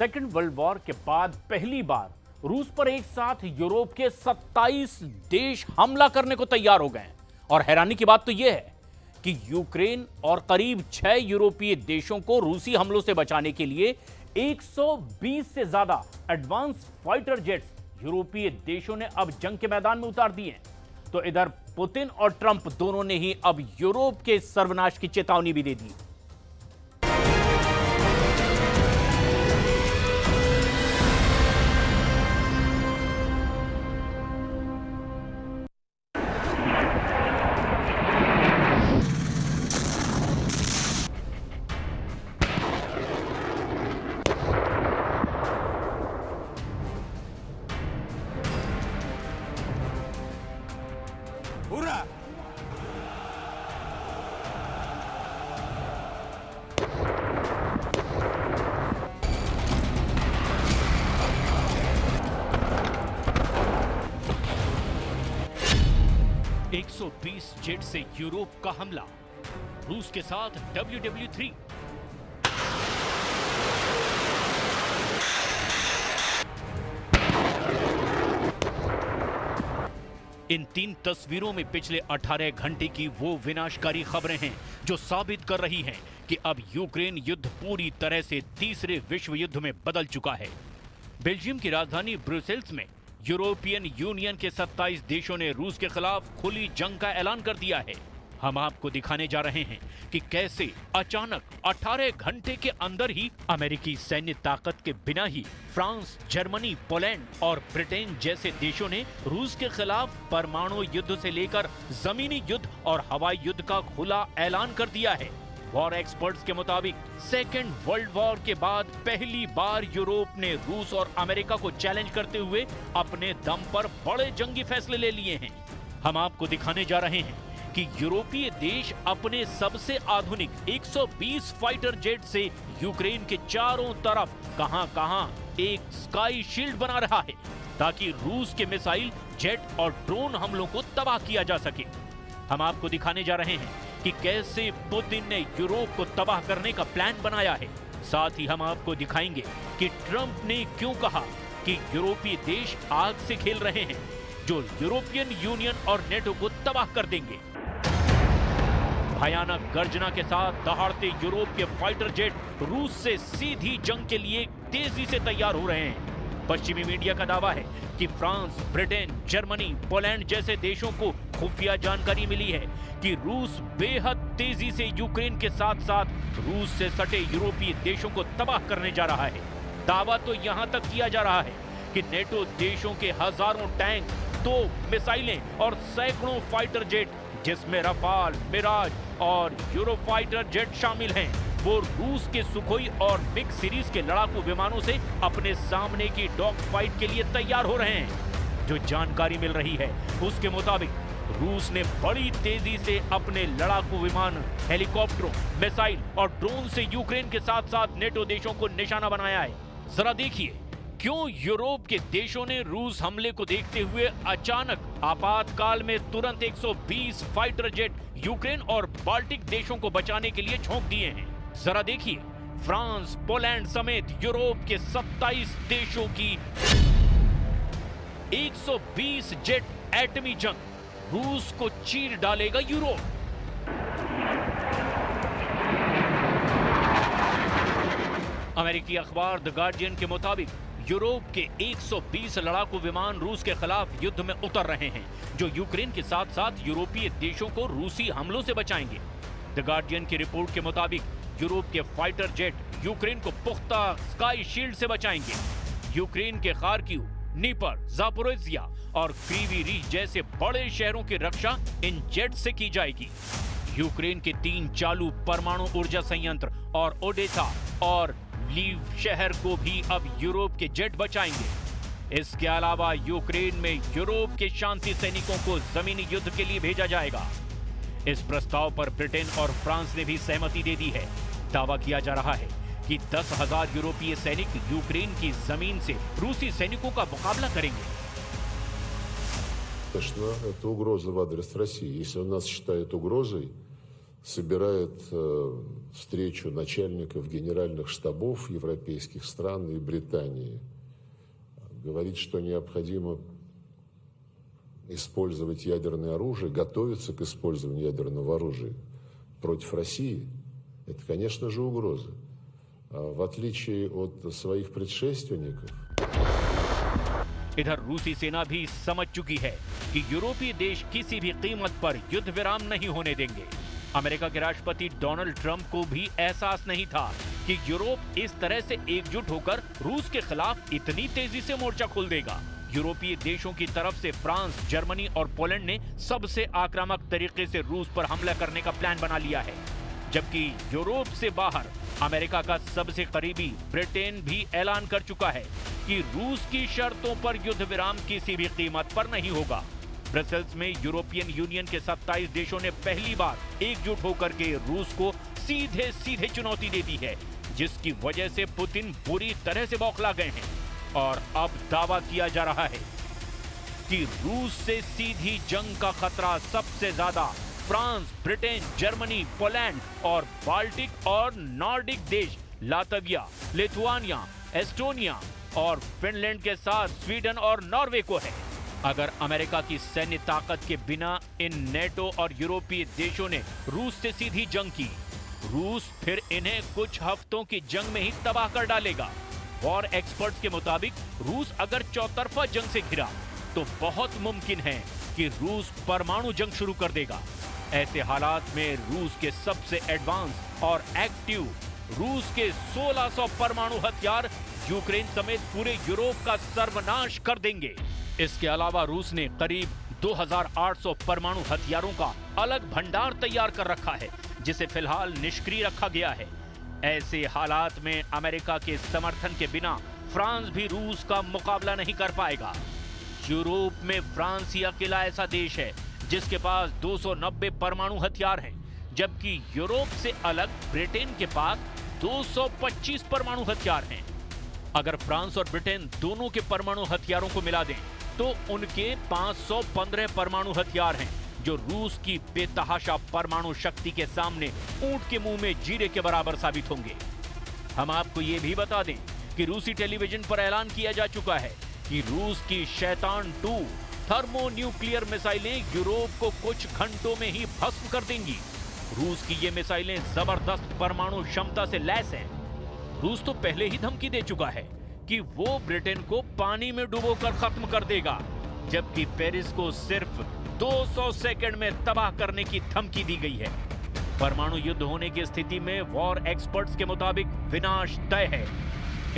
Second world war के बाद पहली बार रूस पर एक साथ यूरोप के 27 देश हमला करने को तैयार हो गए हैं। और हैरानी की बात तो यह है कि यूक्रेन और करीब 6 यूरोपीय देशों को रूसी हमलों से बचाने के लिए 120 से ज्यादा एडवांस फाइटर जेट्स यूरोपीय देशों ने अब जंग के मैदान में उतार दिए हैं। तो इधर पुतिन और ट्रंप दोनों ने ही अब यूरोप के सर्वनाश की चेतावनी भी दे दी। Ура! जेट से यूरोप का हमला, रूस के साथ WW3। इन 3 तस्वीरों में पिछले 18 घंटे की वो विनाशकारी खबरें हैं जो साबित कर रही हैं कि अब यूक्रेन युद्ध पूरी तरह से तीसरे विश्व युद्ध में बदल चुका है। बेल्जियम की राजधानी ब्रुसेल्स में यूरोपियन यूनियन के 27 देशों ने रूस के खिलाफ खुली जंग का ऐलान कर दिया है। हम आपको दिखाने जा रहे हैं कि कैसे अचानक 18 घंटे के अंदर ही अमेरिकी सैन्य ताकत के बिना ही फ्रांस, जर्मनी, पोलैंड और ब्रिटेन जैसे देशों ने रूस के खिलाफ परमाणु युद्ध से लेकर जमीनी युद्ध और हवाई युद्ध का खुला ऐलान कर दिया है। वॉर एक्सपर्ट्स के मुताबिक सेकेंड वर्ल्ड वॉर के बाद पहली बार यूरोप ने रूस और अमेरिका को चैलेंज करते हुए अपने दम पर बड़े जंगी फैसले ले लिए हैं। हम आपको दिखाने जा रहे हैं कि यूरोपीय देश अपने सबसे आधुनिक 120 फाइटर जेट से यूक्रेन के चारों तरफ कहां-कहां एक स्काई शील्ड बना रहा है ताकि रूस के मिसाइल, जेट और ड्रोन हमलों को तबाह किया जा सके। हम आपको दिखाने जा रहे हैं कि कैसे पुतिन ने यूरोप को तबाह करने का प्लान बनाया है। साथ ही हम आपको दिखाएंगे कि ट्रंप ने क्यों कहा कि यूरोपीय देश आग से खेल रहे हैं जो यूरोपियन यूनियन और नेटो को तबाह कर देंगे। भयानक गर्जना के साथ दहाड़ते यूरोप के फाइटर जेट रूस से सीधी जंग के लिए तेजी से तैयार हो रहे हैं। पश्चिमी मीडिया का दावा है कि फ्रांस, ब्रिटेन, जर्मनी, पोलैंड जैसे देशों को खुफिया जानकारी मिली है कि रूस बेहद तेजी से यूक्रेन के साथ साथ रूस से सटे यूरोपीय देशों को तबाह करने जा रहा है। दावा तो यहां तक किया जा रहा है कि नेटो देशों के हजारों टैंक, तोप, मिसाइलें और सैकड़ों फाइटर जेट जिसमें रफाल, मिराज और यूरोफाइटर जेट शामिल हैं, वो रूस के सुखोई और मिग सीरीज के लड़ाकू विमानों से अपने सामने की डॉग फाइट के लिए तैयार हो रहे हैं। जो जानकारी मिल रही है उसके मुताबिक रूस ने बड़ी तेजी से अपने लड़ाकू विमान, हेलीकॉप्टरों, मिसाइल और ड्रोन से यूक्रेन के साथ साथ नेटो देशों को निशाना बनाया है। जरा देखिए क्यों यूरोप के देशों ने रूस हमले को देखते हुए अचानक आपातकाल में तुरंत 120 फाइटर जेट यूक्रेन और बाल्टिक देशों को बचाने के लिए झोंक दिए हैं। जरा देखिए फ्रांस, पोलैंड समेत यूरोप के 27 देशों की 120 जेट एटमी जंग, रूस को चीर डालेगा यूरोप। अमेरिकी अखबार द गार्डियन के मुताबिक यूरोप के 120 लड़ाकू विमान रूस के खिलाफ युद्ध में उतर रहे हैं जो यूक्रेन के साथ साथ यूरोपीय देशों को रूसी हमलों से बचाएंगे। द गार्डियन की रिपोर्ट के मुताबिक यूरोप के फाइटर जेट यूक्रेन को पुख्ता स्काई शील्ड से बचाएंगे। यूक्रेन के खार्किव, नीपर, जापोरिजिया और क्रीवी रीच जैसे बड़े शहरों की रक्षा इन जेट से की जाएगी। यूक्रेन के 3 चालू परमाणु ऊर्जा संयंत्र और ओडेसा और लीव शहर को भी अब यूरोप के जेट बचाएंगे। इसके अलावा यूक्रेन में यूरोप के शांति सैनिकों को जमीनी युद्ध के लिए भेजा जाएगा। इस प्रस्ताव पर ब्रिटेन और फ्रांस ने भी सहमति दे दी है। दावा किया जा रहा है कि 10,000 यूरोपीय सैनिक यूक्रेन की जमीन से रूसी सैनिकों का मुकाबला करेंगे। Конечно, это угроза в адрес России. Если нас считают угрозой, собирает встречу начальников генеральных штабов европейских стран и Британии. Говорит, что необходимо использовать ядерное оружие, готовиться к использованию ядерного оружия против России. Это, конечно же, угроза. В отличие от своих предшественников, इधर रूसी सेना भी समझ चुकी है कि यूरोपीय देश किसी भी कीमत पर युद्ध विराम नहीं होने देंगे। अमेरिका के राष्ट्रपति डोनाल्ड ट्रंप को भी एहसास नहीं था कि यूरोप इस तरह से एकजुट होकर रूस के खिलाफ इतनी तेजी से मोर्चा खोल देगा। यूरोपीय देशों की तरफ से फ्रांस, जर्मनी और पोलैंड ने सबसे आक्रामक तरीके से रूस पर हमला करने का प्लान बना लिया है, जबकि यूरोप से बाहर अमेरिका का सबसे करीबी ब्रिटेन भी ऐलान कर चुका है कि रूस की शर्तों पर युद्ध विराम किसी भी कीमत पर नहीं होगा। ब्रसेल्स में यूरोपियन यूनियन के 27 देशों ने पहली बार एकजुट होकर के रूस को सीधे सीधे चुनौती दे दी है, जिसकी वजह से पुतिन बुरी तरह से बौखला गए हैं और अब दावा किया जा रहा है कि रूस से सीधी जंग का खतरा सबसे ज्यादा फ्रांस, ब्रिटेन, जर्मनी, पोलैंड और बाल्टिक और नॉर्डिक देश लातविया, लिथुआनिया, एस्टोनिया और फिनलैंड के साथ स्वीडन और नॉर्वे को है। अगर अमेरिका की सैन्य ताकत के बिना इन नेटो और यूरोपीय देशों ने रूस से सीधी जंग की, रूस फिर इन्हें कुछ हफ्तों की जंग में ही तबाह कर डालेगा। वॉर एक्सपर्ट्स के मुताबिक रूस अगर चौतरफा जंग से घिरा तो बहुत मुमकिन है कि रूस परमाणु जंग शुरू कर देगा। ऐसे हालात में रूस के सबसे एडवांस और एक्टिव रूस के 1600 परमाणु हथियार यूक्रेन समेत पूरे यूरोप का सर्वनाश कर देंगे। इसके अलावा रूस ने करीब 2800 परमाणु हथियारों का अलग भंडार तैयार कर रखा है, जिसे फिलहाल निष्क्रिय रखा गया है। ऐसे हालात में अमेरिका के समर्थन के बिना फ्रांस भी रूस का मुकाबला नहीं कर पाएगा। यूरोप में फ्रांस ही अकेला ऐसा देश है जिसके पास 290 परमाणु हथियार हैं, जबकि यूरोप से अलग ब्रिटेन के पास 225 परमाणु हथियार हैं। अगर फ्रांस और ब्रिटेन दोनों के परमाणु हथियारों को मिला दें तो उनके 515 परमाणु हथियार हैं, जो रूस की बेतहाशा परमाणु शक्ति के सामने ऊंट के मुंह में जीरे के बराबर साबित होंगे। हम आपको ये भी बता दें कि रूसी टेलीविजन पर ऐलान किया जा चुका है कि रूस की शैतान 2 थर्मोन्यूक्लियर मिसाइलें यूरोप को कुछ घंटों में ही भस्म कर देंगी। रूस की ये मिसाइलें जबरदस्त परमाणु क्षमता से लैस हैं। रूस तो पहले ही धमकी दे चुका है कि वो ब्रिटेन को पानी में डुबोकर खत्म कर देगा, जबकि पेरिस को सिर्फ 200 सेकंड में तबाह करने की धमकी दी गई है। परमाणु युद्ध होने की स्थिति में वॉर एक्सपर्ट्स के मुताबिक विनाश तय है।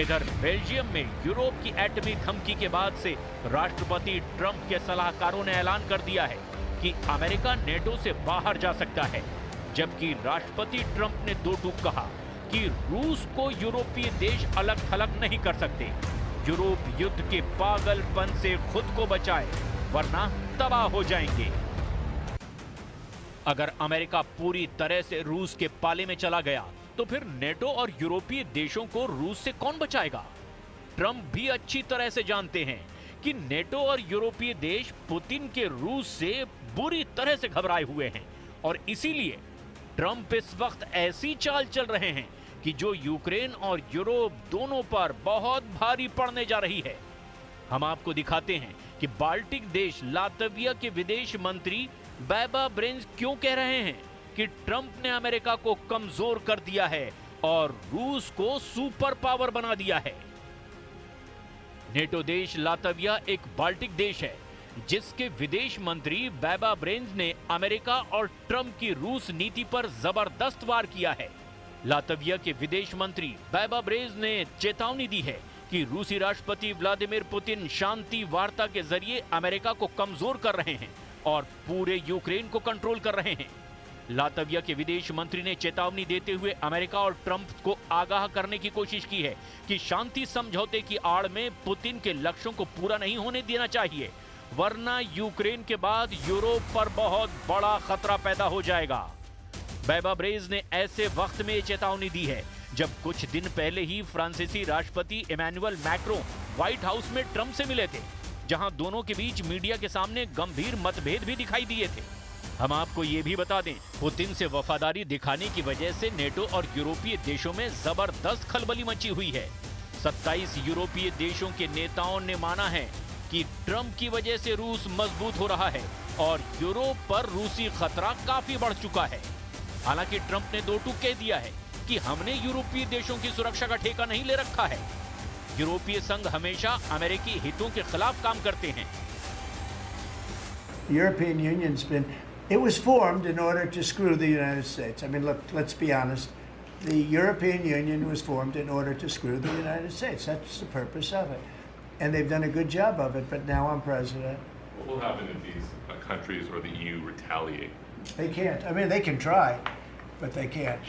इधर बेल्जियम में यूरोप की एटमी धमकी के बाद से राष्ट्रपति ट्रंप के सलाहकारों ने ऐलान कर दिया है कि अमेरिका नेटो से बाहर जा सकता है, जबकि राष्ट्रपति ट्रंप ने दो टूक कहा कि रूस को यूरोपीय देश अलग थलग नहीं कर सकते। यूरोप युद्ध के पागलपन से खुद को बचाए, वरना तबाह हो जाएंगे। अगर अमेरिका पूरी तरह से रूस के पाले में चला गया तो फिर नेटो और यूरोपीय देशों को रूस से कौन बचाएगा? ट्रंप भी अच्छी तरह से जानते हैं कि नेटो और यूरोपीय देश पुतिन के रूस से बुरी तरह से घबराए हुए हैं और इसीलिए ट्रंप इस वक्त ऐसी चाल चल रहे हैं कि जो यूक्रेन और यूरोप दोनों पर बहुत भारी पड़ने जा रही है। हम आपको दिखाते हैं कि बाल्टिक देश लातविया के विदेश मंत्री बेबा ब्रेंज क्यों कह रहे हैं कि ट्रंप ने अमेरिका को कमजोर कर दिया है और रूस को सुपर पावर बना दिया है। नेटो देश लातविया एक बाल्टिक देश है जिसके विदेश मंत्री बेबा ब्रेंज ने अमेरिका और ट्रंप की रूस नीति पर जबरदस्त वार किया है। लातविया के विदेश मंत्री बेबा ब्रेंज ने चेतावनी दी है कि रूसी राष्ट्रपति व्लादिमीर पुतिन शांति वार्ता के जरिए अमेरिका को कमजोर कर रहे हैं और पूरे यूक्रेन को कंट्रोल कर रहे हैं। लातविया के विदेश मंत्री ने चेतावनी देते हुए अमेरिका और ट्रंप को आगाह करने की कोशिश की है कि शांति समझौते की आड़ में पुतिन के लक्ष्यों को पूरा नहीं होने देना चाहिए, वरना यूक्रेन के बाद यूरोप पर बहुत बड़ा खतरा पैदा हो जाएगा। बेबा ब्रेंज ने ऐसे वक्त में चेतावनी दी है जब कुछ दिन पहले ही फ्रांसीसी राष्ट्रपति इमैनुअल मैक्रों व्हाइट हाउस में ट्रंप से मिले थे, जहां दोनों के बीच मीडिया के सामने गंभीर मतभेद भी दिखाई दिए थे। हम आपको ये भी बता दें, पुतिन से वफादारी दिखाने की वजह से नेटो और यूरोपीय देशों में जबरदस्त खलबली मची हुई है। 27 यूरोपीय देशों के नेताओं ने माना है कि ट्रंप की वजह से रूस मजबूत हो रहा है और यूरोप पर रूसी खतरा काफी बढ़ चुका है। हालांकि ट्रंप ने दो टूक कह दिया है कि हमने यूरोपीय देशों की सुरक्षा का ठेका नहीं ले रखा है। यूरोपीय संघ हमेशा अमेरिकी हितों के खिलाफ काम करते हैं। The European Union's it was formed in order to screw the United States. I mean, look, let's be honest. The European Union was formed in order to screw the United States. That's the purpose of it. And they've done a good job of it, but now I'm president. What will happen if these countries or the EU retaliate? They can't. I mean, they can try, but they can't.